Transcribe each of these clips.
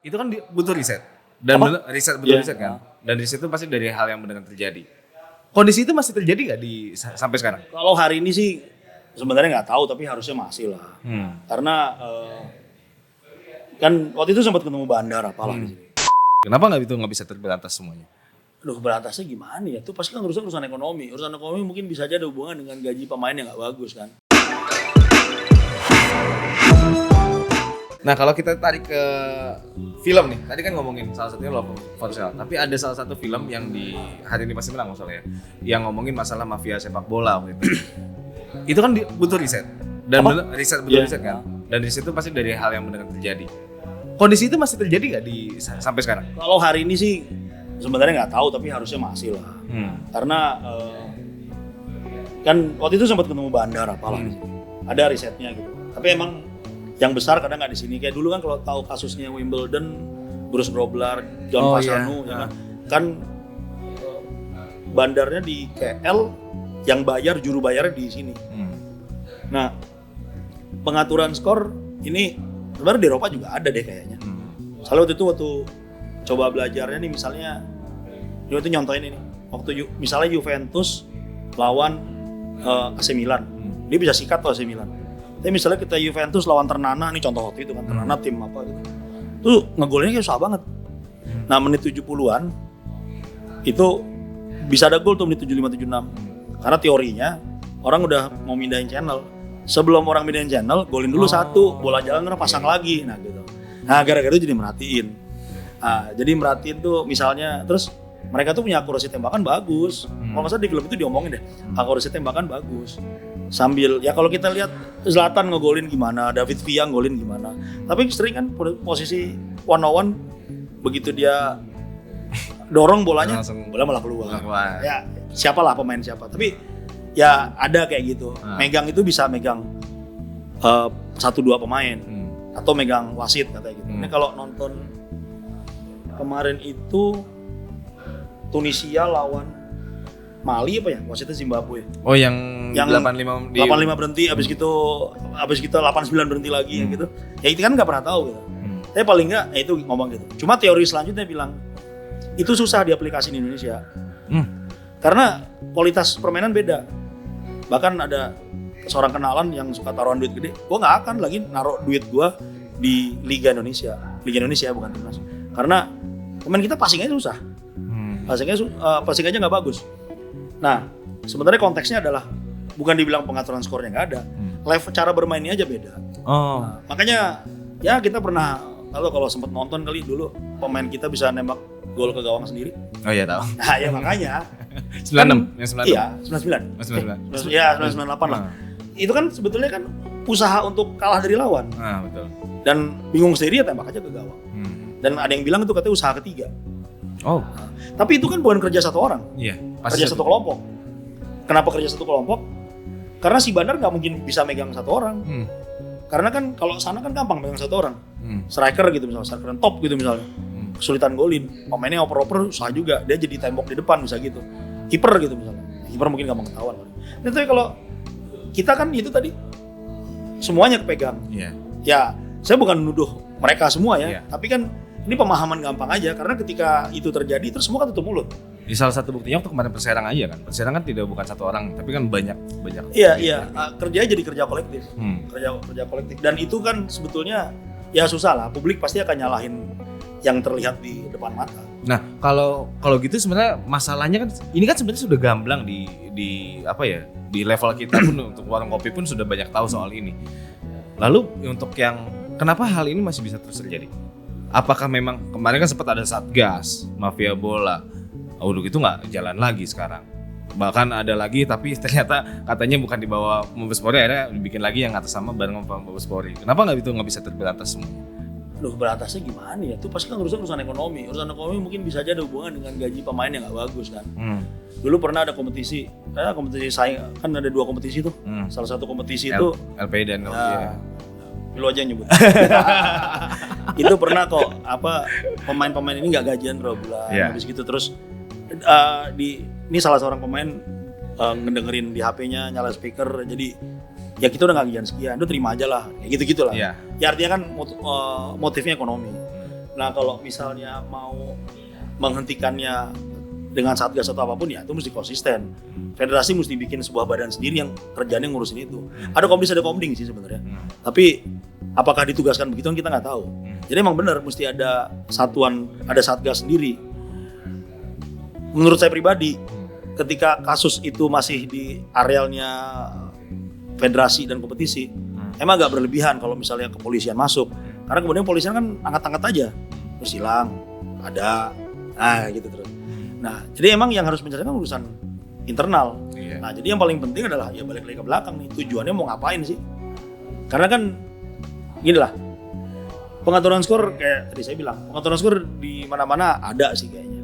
Itu kan butuh riset. Dan riset kan. Dan riset itu pasti dari hal yang benar terjadi. Kondisi itu masih terjadi nggak sampai sekarang? Kalau hari ini sih sebenarnya nggak tahu, tapi harusnya masih lah. Karena kan waktu itu sempat ketemu bandar apalah di sini. Kenapa nggak bisa terberantas semuanya? Aduh, berantasnya gimana ya? Itu pasti kan urusan ekonomi. Urusan ekonomi mungkin bisa aja ada hubungan dengan gaji pemain yang nggak bagus kan. Nah, kalau kita tarik ke film nih, tadi kan ngomongin salah satunya Love for Sale, tapi ada salah satu film yang di hari ini pasti menang masalahnya, yang ngomongin masalah mafia sepak bola waktu itu. Itu kan butuh riset. Dan riset kan. Dan riset itu pasti dari hal yang benar terjadi. Kondisi itu masih terjadi nggak sampai sekarang? Kalau hari ini sih sebenarnya nggak tahu, tapi harusnya masih lah. Karena kan waktu itu sempat ketemu bandar apalah di sini. Ada risetnya gitu. Tapi emang yang besar kadang nggak di sini. Kayak dulu kan kalau tahu kasusnya Wimbledon, Bruce Grobbelaar, John Fasano, ya kan bandarnya di KL, yang bayar juru bayarnya di sini. Nah, pengaturan skor ini sebenarnya di Eropa juga ada deh kayaknya. Soalnya waktu coba belajarnya nih, misalnya itu nyontohin ini. Waktu misalnya Juventus lawan AC Milan, dia bisa sikat tuh AC Milan. Tapi misalnya kita Juventus lawan Ternana, nih contoh waktu itu kan, Ternana tim apa gitu. Tuh ngegolnya kayak susah banget. Nah, menit 70-an itu bisa ada gol tuh menit 75-76. Karena teorinya orang udah mau mindahin channel. Sebelum orang mindahin channel, golin dulu satu, bola jalan pasang lagi. Nah gitu. Nah, gara-gara itu jadi merhatiin. Nah, jadi merhatiin tuh misalnya, terus mereka tuh punya akurasi tembakan bagus. Kalau nggak salah di film itu diomongin deh, akurasi tembakan bagus. Sambil ya kalau kita lihat Zlatan ngegolin gimana, David Villa ngegolin gimana. Tapi sering kan posisi one on one, begitu dia dorong bolanya, bola malah keluar. Ya siapalah pemain siapa. Tapi ya ada kayak gitu. Megang itu bisa megang 1-2 pemain atau megang wasit katanya gitu. Ini kalau nonton kemarin itu Tunisia lawan Mali apa ya? Wasitnya Zimbabwe. Oh, yang 85 berhenti, habis gitu 89 berhenti lagi gitu. Ya itu kan nggak pernah tahu gitu. Tapi paling nggak itu ngomong gitu. Cuma teori selanjutnya bilang itu susah diaplikasi di Indonesia. Karena kualitas permainan beda. Bahkan ada seorang kenalan yang suka taruhan duit gede. Gue nggak akan lagi naruh duit gue di Liga Indonesia bukan timnas. Karena pemain kita passingnya susah. Passing aja nggak bagus. Nah, sebenarnya konteksnya adalah bukan dibilang pengaturan skornya nggak ada, level cara bermainnya aja beda. Nah, makanya ya kita pernah kalau sempat nonton kali dulu pemain kita bisa nembak gol ke gawang sendiri. Oh iya tahu. Nah ya makanya 96 kan, yang 96. Iya 99. Ya 98 lah. Itu kan sebetulnya kan usaha untuk kalah dari lawan. Betul. Dan bingung sendiri ya tembak aja ke gawang. Dan ada yang bilang itu katanya usaha ketiga. Tapi itu kan bukan kerja satu orang. Iya. Kerja satu kelompok. Kenapa kerja satu kelompok? Karena si bandar nggak mungkin bisa megang satu orang. Karena kan kalau sana kan gampang megang satu orang. Striker gitu misalnya, striker top gitu misalnya. Kesulitan golin. Pemainnya oper-oper susah juga. Dia jadi tembok di depan bisa gitu. Kiper gitu misalnya. Kiper mungkin gampang ketahuan. Tapi kalau kita kan itu tadi semuanya kepegang. Ya, saya bukan menuduh mereka semua ya. Tapi kan ini pemahaman gampang aja, karena ketika itu terjadi terus semua kan tutup mulut. Di salah satu buktinya waktu kemarin Perserang aja kan. Perserang kan tidak bukan satu orang, tapi kan banyak. Iya. Kerjanya jadi kerja kolektif. Kerja kolektif. Dan itu kan sebetulnya ya susah lah. Publik pasti akan nyalahin yang terlihat di depan mata. Nah, kalau gitu sebenarnya masalahnya kan ini kan sebenarnya sudah gamblang di apa ya? Di level kita pun untuk warung kopi pun sudah banyak tahu soal ini. Lalu untuk yang kenapa hal ini masih bisa terus terjadi? Apakah memang kemarin kan sempat ada Satgas mafia bola, udah gitu nggak jalan lagi sekarang? Bahkan ada lagi tapi ternyata katanya bukan dibawa Mabespori, akhirnya dibikin lagi yang atas sama bareng sama Mabespori. Kenapa nggak bisa terberantas semua? Berantasnya gimana ya? Itu pasti kan urusan ekonomi. Urusan ekonomi mungkin bisa aja ada hubungan dengan gaji pemain yang nggak bagus kan. Dulu pernah ada kompetisi saing kan ada 2 kompetisi tuh. Salah satu kompetisi itu LPI dan lu aja yang nyebut. Itu pernah kok pemain-pemain ini nggak gajian berapa bulan. Habis gitu terus ini salah seorang pemain ngedengerin di HP-nya nyala speaker, jadi ya kita udah nggak gajian sekian, lu terima aja lah, ya gitu-gitu lah. Ya artinya kan motifnya ekonomi. Nah kalau misalnya mau menghentikannya dengan satgas atau apapun ya itu mesti konsisten. Federasi mesti bikin sebuah badan sendiri yang kerjanya ngurusin itu. Ada komdis ada komding sih sebenarnya. Tapi apakah ditugaskan begitu kan kita nggak tahu. Jadi emang benar mesti ada satuan, ada satgas sendiri. Menurut saya pribadi, ketika kasus itu masih di arealnya federasi dan kompetisi, emang agak berlebihan kalau misalnya kepolisian masuk. Karena kemudian kepolisian kan angkat-angkat aja, terus hilang, ada, nah gitu terus. Nah, jadi emang yang harus menyelesaikan urusan internal. Iya. Nah, jadi yang paling penting adalah ya balik lagi ke belakang nih, tujuannya mau ngapain sih? Karena kan gini lah, pengaturan skor kayak tadi saya bilang, pengaturan skor di mana-mana ada sih kayaknya.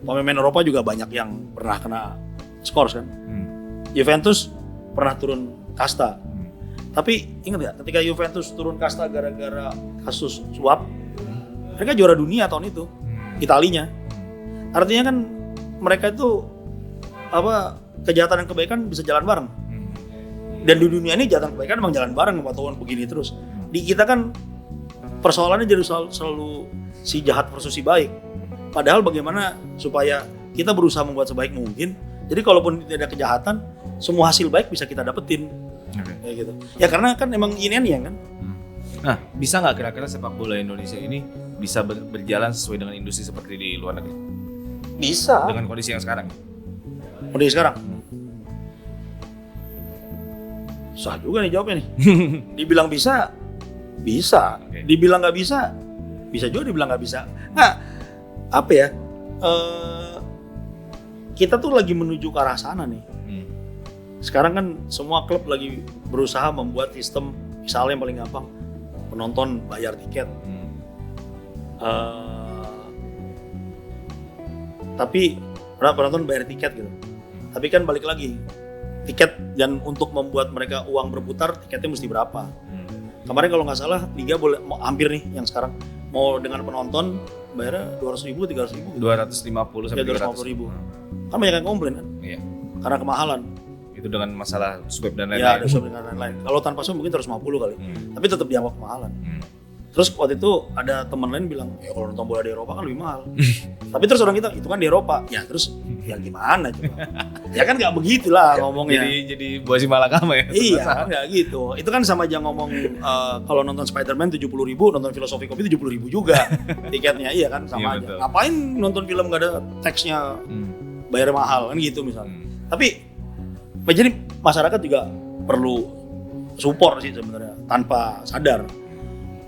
Pemain Eropa juga banyak yang pernah kena skor kan. Juventus pernah turun kasta. Tapi ingat ya, ketika Juventus turun kasta gara-gara kasus suap, mereka juara dunia tahun itu. Italinya. Artinya kan mereka itu kejahatan dan kebaikan bisa jalan bareng. Dan di dunia ini kejahatan dan kebaikan memang jalan bareng 4 tahun begini terus. Di kita kan persoalannya jadi selalu si jahat versus si baik. Padahal bagaimana supaya kita berusaha membuat sebaik mungkin. Jadi kalaupun tidak ada kejahatan, semua hasil baik bisa kita dapetin. Kayak gitu. Ya karena kan emang ini kan. Nah, bisa nggak kira-kira sepak bola Indonesia ini bisa berjalan sesuai dengan industri seperti di luar negeri? Bisa. Dengan kondisi yang sekarang? Kondisi sekarang? Susah juga nih jawabnya nih. Dibilang bisa, bisa. Okay. Dibilang nggak bisa, bisa juga dibilang nggak bisa. Nah, apa ya? Kita tuh lagi menuju ke arah sana nih. Sekarang kan semua klub lagi berusaha membuat sistem, misalnya yang paling gampang, penonton bayar tiket. Tapi penonton bayar tiket gitu. Tapi kan balik lagi, tiket dan untuk membuat mereka uang berputar, tiketnya mesti berapa? Kemarin kalau nggak salah Liga boleh hampir nih yang sekarang mau dengan penonton bayarnya 200.000, 300.000. 250 sampai 350.000. Kan banyak yang komplain kan? Iya. Karena kemahalan. Itu dengan masalah swab dan lain-lain. Ya, ada swab dan lain-lain. Kalau tanpa swab mungkin 150 kali. Tapi tetap dianggap kemahalan. Terus waktu itu ada teman lain bilang, ya kalau nonton bola di Eropa kan lebih mahal. Tapi terus orang kita, itu kan di Eropa. Ya terus, ya gimana coba? Ya kan nggak begitulah ngomongnya. Jadi buah si malakama ya? Iya, nggak gitu. Itu kan sama aja ngomong, kalau nonton Spider-Man 70.000, nonton Filosofi Kopi 70.000 juga tiketnya. Iya kan, sama aja. Betul. Ngapain nonton film nggak ada teksnya, bayar mahal kan gitu misalnya. Tapi, jadi masyarakat juga perlu support sih sebenarnya, tanpa sadar.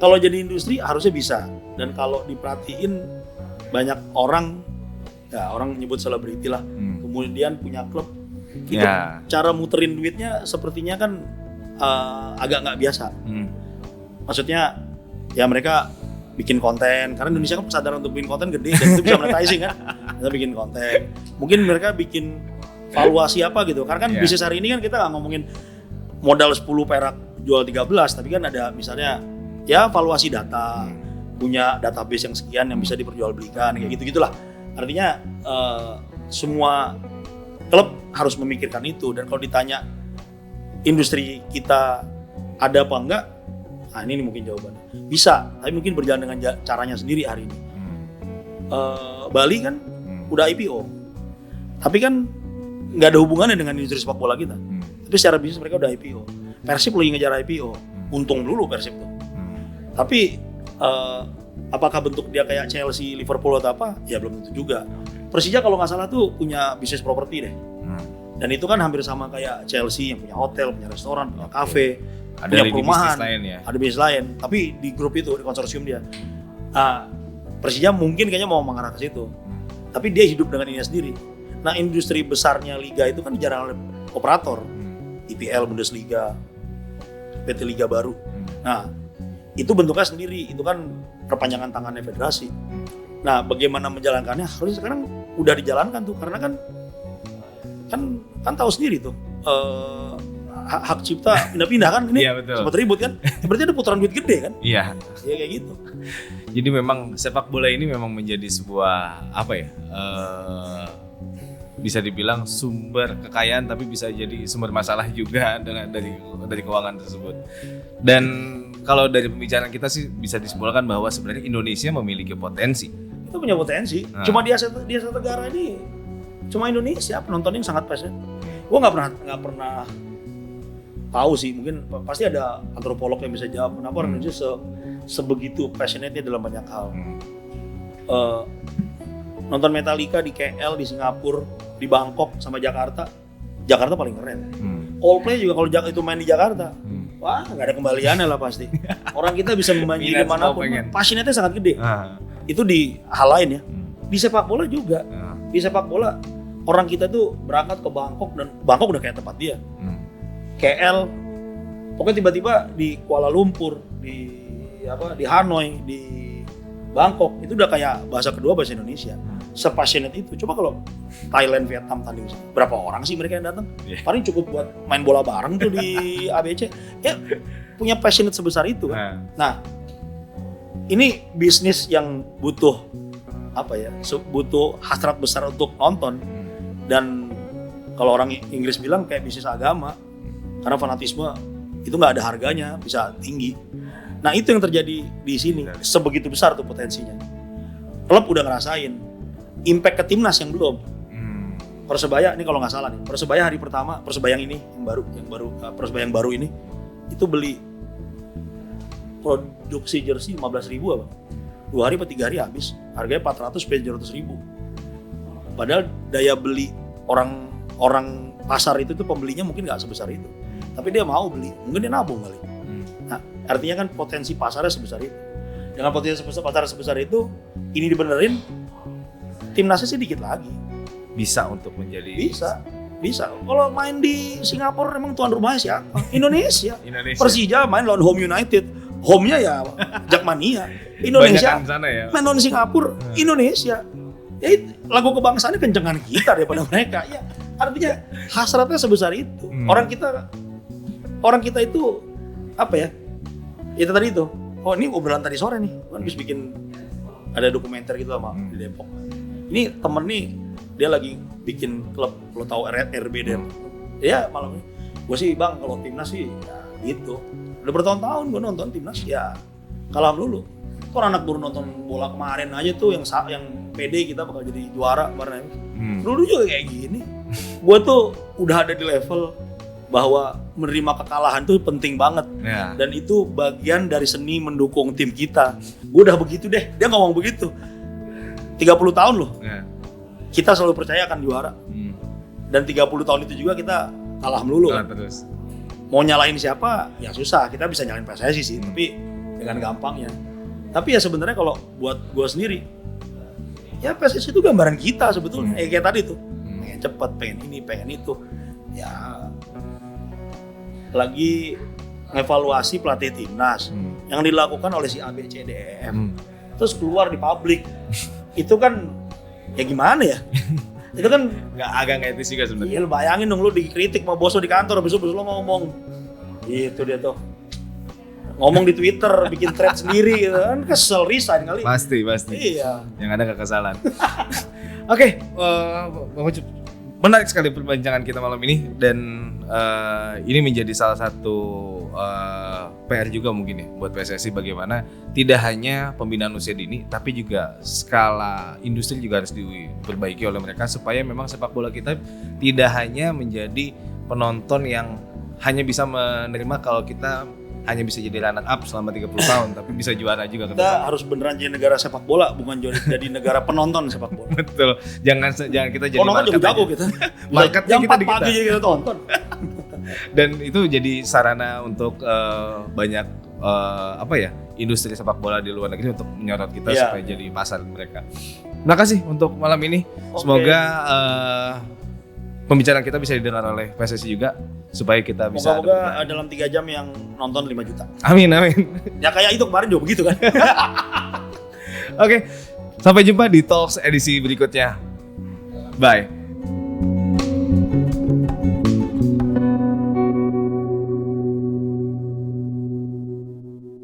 Kalau jadi industri harusnya bisa, dan kalau diperhatiin banyak orang, ya orang nyebut selebriti lah, kemudian punya klub, itu cara muterin duitnya sepertinya kan agak nggak biasa. Maksudnya ya mereka bikin konten, karena Indonesia kan kesadaran untuk bikin konten gede dan itu bisa monetizing kan, kita bikin konten. Mungkin mereka bikin valuasi apa gitu, karena kan bisnis hari ini kan kita nggak ngomongin modal 10 perak jual 13, tapi kan ada misalnya ya valuasi data, punya database yang sekian yang bisa diperjualbelikan, kayak gitu-gitulah. Artinya semua klub harus memikirkan itu, dan kalau ditanya industri kita ada apa enggak, nah ini mungkin jawabannya. Bisa, tapi mungkin berjalan dengan caranya sendiri hari ini. Bali kan udah IPO, tapi kan nggak ada hubungannya dengan industri sepak bola kita. Tapi secara bisnis mereka udah IPO. Persib lagi ngejar IPO, untung dulu Persib tuh. Tapi apakah bentuk dia kayak Chelsea, Liverpool atau apa? Ya belum tentu juga. Persija kalau nggak salah tuh punya bisnis properti deh. Dan itu kan hampir sama kayak Chelsea yang punya hotel, punya restoran, punya kafe, punya perumahan, lain, ya? Ada bisnis lain. Tapi di grup itu, di konsorsium dia. Persija mungkin kayaknya mau mengarah ke situ. Tapi dia hidup dengan ini sendiri. Nah, industri besarnya liga itu kan jarang oleh operator. IPL, Bundesliga, PT Liga Baru. Nah, itu bentuknya sendiri, itu kan perpanjangan tangannya federasi. Nah, bagaimana menjalankannya harusnya sekarang udah dijalankan tuh, karena kan tahu sendiri tuh hak cipta pindah-pindah kan ini sempat ribut kan, berarti ada putaran duit gede kan? Iya. Ya kayak gitu. Jadi memang sepak bola ini memang menjadi sebuah apa ya? Bisa dibilang sumber kekayaan, tapi bisa jadi sumber masalah juga dari keuangan tersebut. Dan kalau dari pembicaraan kita sih bisa disimpulkan bahwa sebenarnya Indonesia memiliki potensi. Itu punya potensi. Cuma di Asia Tenggara ini cuma Indonesia penonton yang sangat passionate. Gue nggak pernah tahu sih, mungkin pasti ada antropolog yang bisa jawab kenapa orang Indonesia sebegitu passionate-nya dalam banyak hal. Nonton Metallica di KL, di Singapura, di Bangkok sama Jakarta paling keren. Coldplay juga kalau itu main di Jakarta, wah nggak ada kembaliannya lah pasti. Orang kita bisa membanjiri dimanapun, passionate-nya sangat gede. Itu di hal lain ya. Di sepak bola juga. Di sepak bola orang kita tuh berangkat ke Bangkok dan Bangkok udah kayak tempat dia. KL, pokoknya tiba-tiba di Kuala Lumpur, di Hanoi, di Bangkok itu udah kayak bahasa kedua bahasa Indonesia. Sepassionate itu. Coba kalau Thailand, Vietnam tanding berapa orang sih mereka yang datang? Paling cukup buat main bola bareng tuh di ABC. Ya punya passionate sebesar itu kan. Nah, ini bisnis yang butuh butuh hasrat besar untuk nonton. Dan kalau orang Inggris bilang kayak bisnis agama, karena fanatisme itu nggak ada harganya, bisa tinggi. Nah itu yang terjadi di sini, sebegitu besar tuh potensinya. Klub udah ngerasain, impact ke timnas yang belum. Persebaya ini kalau nggak salah nih, Persebaya hari pertama, Persebaya yang Persebaya yang baru ini, itu beli produksi jersey 15.000 apa? 2 hari atau 3 hari habis, harganya 400 sampai 700.000. Padahal daya beli orang pasar itu tuh pembelinya mungkin nggak sebesar itu, tapi dia mau beli, mungkin dia nabung kali. Nah, artinya kan potensi pasarnya sebesar itu. Dengan potensi pasar sebesar itu, ini dibenerin, timnasnya sih dikit lagi. Bisa untuk menjadi. Bisa. Kalau main di Singapura emang tuan rumahnya siapa? Indonesia. Persija main lawan Home United, home-nya ya Jakmania. Indonesia sana ya. main lawan Singapura, Indonesia. Ya lagu kebangsaannya kencengan kita daripada mereka. Ya, artinya hasratnya sebesar itu. Orang kita itu apa ya? Itu tadi itu. Oh ini obrolan tadi sore nih. Kan habis bikin ada dokumenter gitu sama di Depok. Ini temen nih dia lagi bikin klub, lo tahu RB Depok. Ya malam ini. Gue sih bang kalau timnas sih ya gitu. Udah bertahun-tahun gue nonton timnas ya kalah dulu. Kok anak baru nonton bola kemarin aja tuh yang PD kita bakal jadi juara kemarin. Dulu juga kayak gini. Gue tuh udah ada di level bahwa menerima kekalahan tuh penting banget. Dan itu bagian dari seni mendukung tim kita. Gue udah begitu deh. Dia ngomong begitu. 30 tahun loh. Kita selalu percaya akan juara. Dan 30 tahun itu juga kita kalah melulu. Terus. Mau nyalain siapa? Ya susah. Kita bisa nyalain PSSI sih, tapi dengan gampangnya. Tapi ya sebenarnya kalau buat gue sendiri, ya PSSI itu gambaran kita sebetulnya. Kayak tadi tuh, pengen cepet, pengen ini, pengen itu. Ya lagi ngevaluasi pelatih timnas yang dilakukan oleh si ABCDEF. Terus keluar di publik. Itu kan ya gimana ya? Itu kan agak nggak etis juga sebenarnya. Iya, lu bayangin dong lu dikritik sama bos lu di kantor, besok lu ngomong. Gitu dia tuh. Ngomong di Twitter, bikin thread sendiri gitu kan, kesel, resign kali. Pasti. Iya. Yang ada kekesalan. Oke, menarik sekali perbincangan kita malam ini dan ini menjadi salah satu PR juga mungkin ya buat PSSI bagaimana tidak hanya pembinaan usia dini tapi juga skala industri juga harus diperbaiki oleh mereka supaya memang sepak bola kita tidak hanya menjadi penonton yang hanya bisa menerima kalau kita hanya bisa jadi runner up selama 30 tahun tapi bisa juara juga ke depan. Kita harus beneran jadi negara sepak bola bukan jadi negara penonton sepak bola. Betul. Jangan kita jadi market jago kita. Marketnya kita di kita. Pagi kita tonton. Dan itu jadi sarana untuk banyak industri sepak bola di luar negeri untuk menyorot kita supaya jadi pasar mereka. Terima kasih untuk malam ini. Semoga pembicaraan kita bisa didengar oleh PSSI juga supaya kita bisa semoga dalam 3 jam yang nonton 5 juta. Amin. Ya kayak itu kemarin juga begitu kan. Oke, sampai jumpa di Talks edisi berikutnya. Bye.